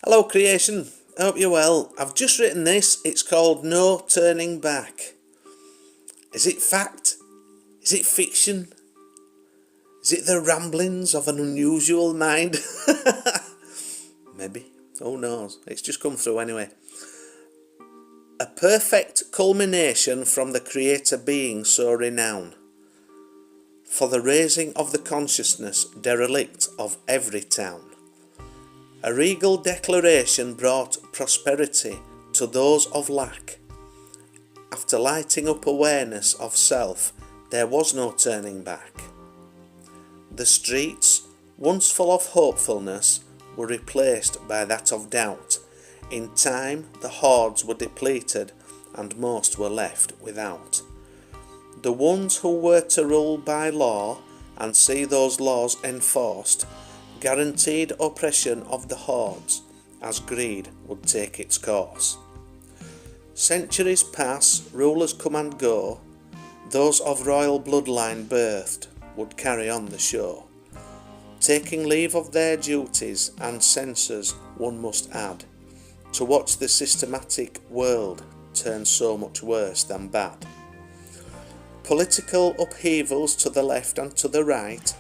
Hello creation, hope you're well. I've just written this, it's called No Turning Back. Is it fact? Is it fiction? Is it the ramblings of an unusual mind? Maybe, who knows, it's just come through anyway. A perfect culmination from the Creator being so renowned, for the raising of the consciousness derelict of every town. A regal declaration brought prosperity to those of lack. After lighting up awareness of self, there was no turning back. The streets, once full of hopefulness, were replaced by that of doubt. In time, the hordes were depleted and most were left without. The ones who were to rule by law and see those laws enforced guaranteed oppression of the hordes as greed would take its course. Centuries pass, rulers come and go, those of royal bloodline birthed would carry on the show. Taking leave of their duties and censors one must add, to watch the systematic world turn so much worse than bad. Political upheavals to the left and to the right,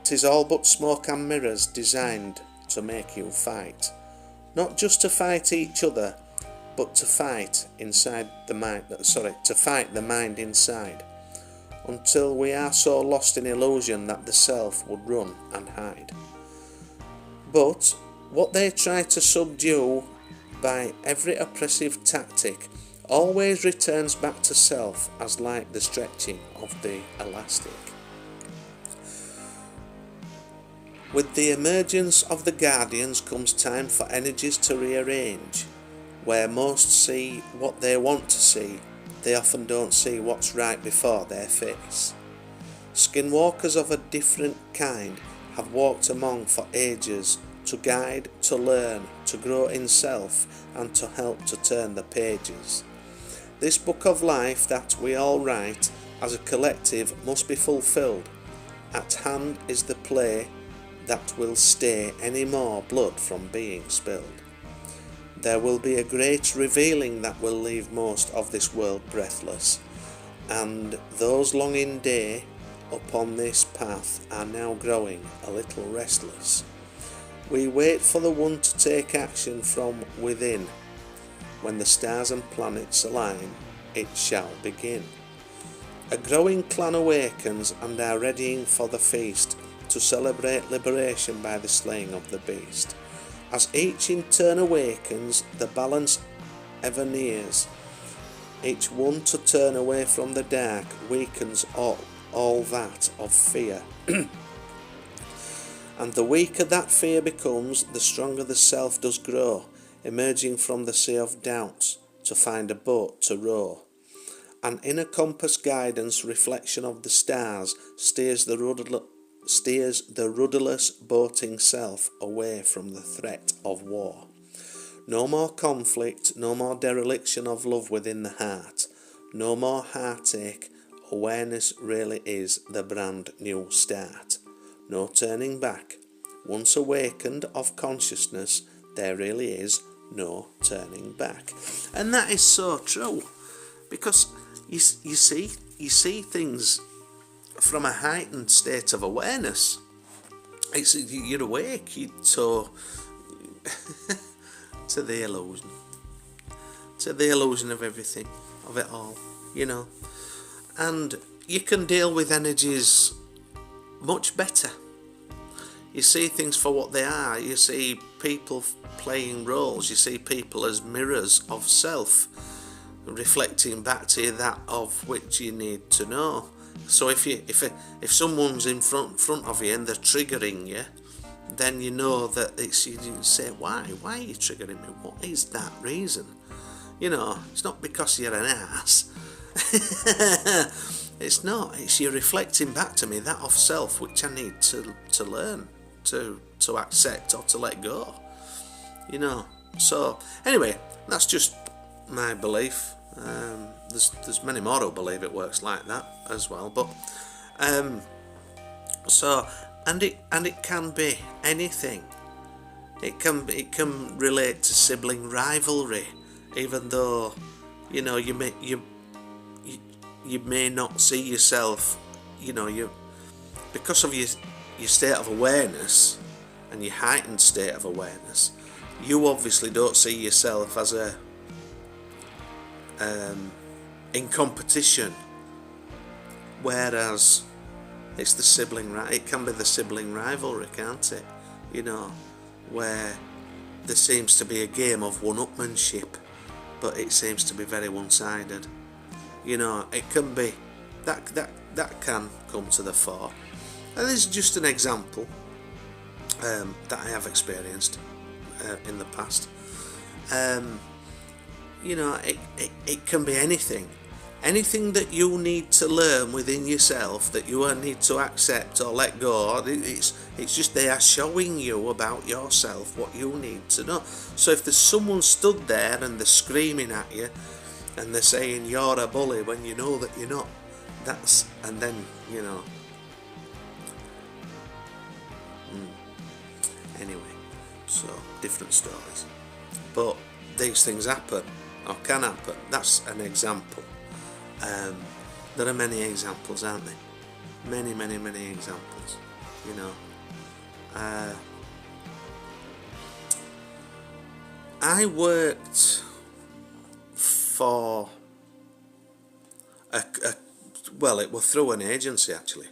'tis all but smoke and mirrors designed to make you fight. Not just to fight each other, but to fight the mind inside, until we are so lost in illusion that the self would run and hide. But what they try to subdue by every oppressive tactic always returns back to self, as like the stretching of the elastic. With the emergence of the guardians comes time for energies to rearrange. Where most see what they want to see, they often don't see what's right before their face. Skinwalkers of a different kind have walked among for ages, to guide, to learn, to grow in self, and to help to turn the pages. This book of life that we all write as a collective must be fulfilled. At hand is the play that will stay any more blood from being spilled. There will be a great revealing that will leave most of this world breathless, and those long in day upon this path are now growing a little restless. We wait for the one to take action from within. When the stars and planets align, it shall begin. A growing clan awakens and are readying for the feast, to celebrate liberation by the slaying of the beast. As each in turn awakens, the balance ever nears. Each one to turn away from the dark weakens all that of fear. And the weaker that fear becomes, the stronger the self does grow, emerging from the sea of doubts to find a boat to row. An inner compass guidance reflection of the stars steers the rudderless boating self away from the threat of war. No more conflict, no more dereliction of love within the heart, no more heartache. Awareness really is the brand new start. No turning back. Once awakened of consciousness, there really is no turning back. And that is so true, because you see things from a heightened state of awareness. You're awake to the illusion of everything, of it all, and you can deal with energies much better. You see things for what they are. You see people playing roles. You see people as mirrors of self, reflecting back to you that of which you need to know. So if someone's in front of you and they're triggering you, then you know that you say, why are you triggering me? What is that reason? It's not because you're an ass. It's not. It's you reflecting back to me that of self which I need to learn, to accept or to let go. So anyway, that's just my belief. There's many more who believe it works like that as well, but it can be anything. it can relate to sibling rivalry, even though you may not see yourself, you because of your state of awareness and your heightened state of awareness, you obviously don't see yourself as a in competition, whereas it can be the sibling rivalry, can't it? Where there seems to be a game of one-upmanship, but it seems to be very one-sided. It can be that can come to the fore. And this is just an example that I have experienced in the past. It can be anything that you need to learn within yourself, that you need to accept or let go. It's just they are showing you about yourself what you need to know. So if there's someone stood there and they're screaming at you and they're saying you're a bully when you know that you're not, and then anyway, so different stories, but these things happen or can happen. That's an example. There are many examples, aren't there? Many examples. I worked for it was through an agency actually.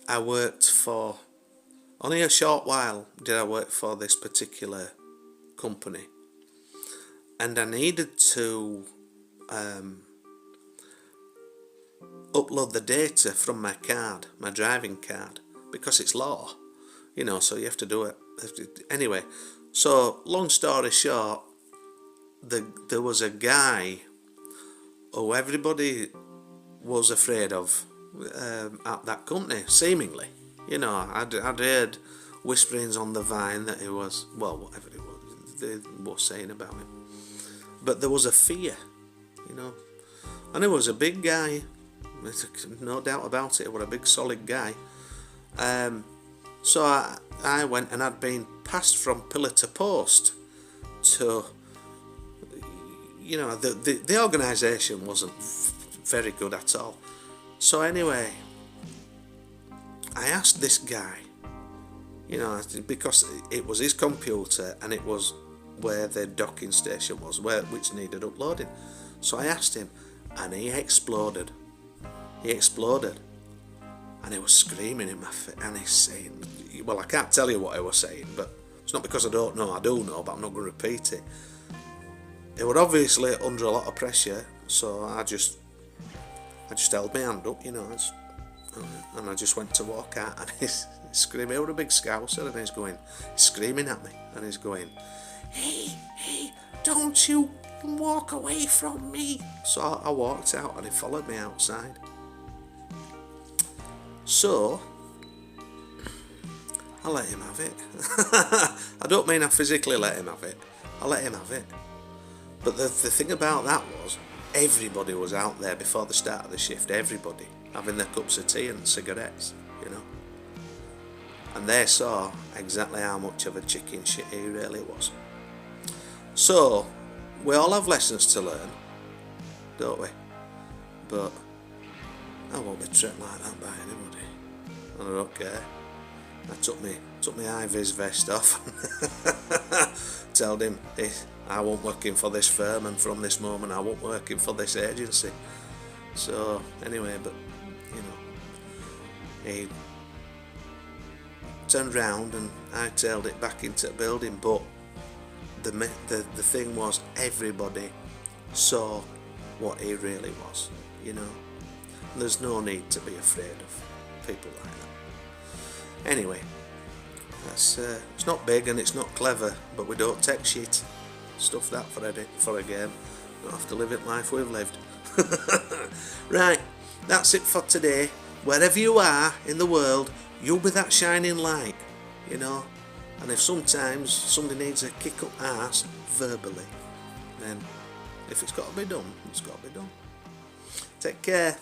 I worked for only a short while. Did I work for this particular company, and I needed to upload the data from my card, my driving card, because it's law, so you have to do it. Anyway, so long story short, there was a guy who everybody was afraid of at that company, seemingly. I'd heard whisperings on the vine that he was, whatever it was, they were saying about him. But there was a fear, and he was a big guy, no doubt about it. He was a big solid guy. So I went, and I'd been passed from pillar to post to, the organisation wasn't very good at all. So anyway, I asked this guy, because it was his computer and it was where the docking station was, which needed uploading. So I asked him, and he exploded. And he was screaming in my face, and he's saying, well, I can't tell you what he was saying, but it's not because I don't know. I do know, but I'm not going to repeat it. He was obviously under a lot of pressure, so I just held my hand up, and I just went to walk out, and he's screaming. He was a big scouser, and he's screaming at me, and he's going, hey, don't you walk away from me. So I walked out, and he followed me outside. So I let him have it. I don't mean I physically let him have it. I let him have it. But the thing about that was, everybody was out there before the start of the shift. Everybody having their cups of tea and cigarettes, and they saw exactly how much of a chicken shit he really was. So we all have lessons to learn, don't we? But I won't be treated like that by anybody, and I don't care. I took my high-vis vest off and told him, hey, I won't working for this firm, and from this moment I won't working for this agency. So anyway, but he turned round and I tailed it back into the building. But the thing was, everybody saw what he really was. There's no need to be afraid of people like that. Anyway, that's it's not big and it's not clever, but we don't take shit. Stuff that for a game. Don't have to live it life we've lived. Right, that's it for today. Wherever you are in the world, you'll be that shining light, And if sometimes somebody needs a kick up arse verbally, then if it's got to be done, it's got to be done. Take care.